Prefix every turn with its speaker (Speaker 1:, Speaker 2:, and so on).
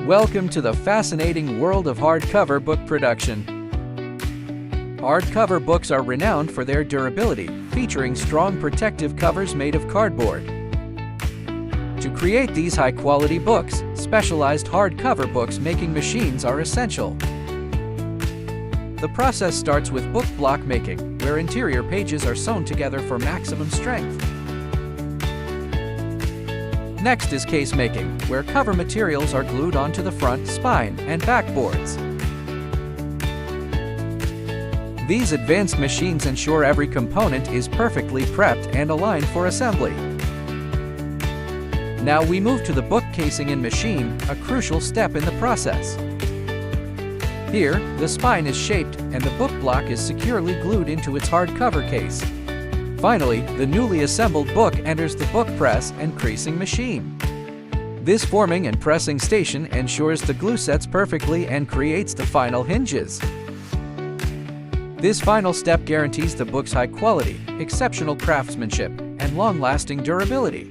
Speaker 1: Welcome to the fascinating world of hardcover book production. Hardcover books are renowned for their durability, featuring strong protective covers made of cardboard. To create these high-quality books, specialized hardcover book-making machines are essential. The process starts with book block making, where interior pages are sewn together for maximum strength. Next is case making, where cover materials are glued onto the front, spine, and back boards. These advanced machines ensure every component is perfectly prepped and aligned for assembly. Now we move to the book casing in machine, a crucial step in the process. Here, the spine is shaped and the book block is securely glued into its hardcover case. Finally, the newly assembled book enters the book press and creasing machine. This forming and pressing station ensures the glue sets perfectly and creates the final hinges. This final step guarantees the book's high quality, exceptional craftsmanship, and long-lasting durability.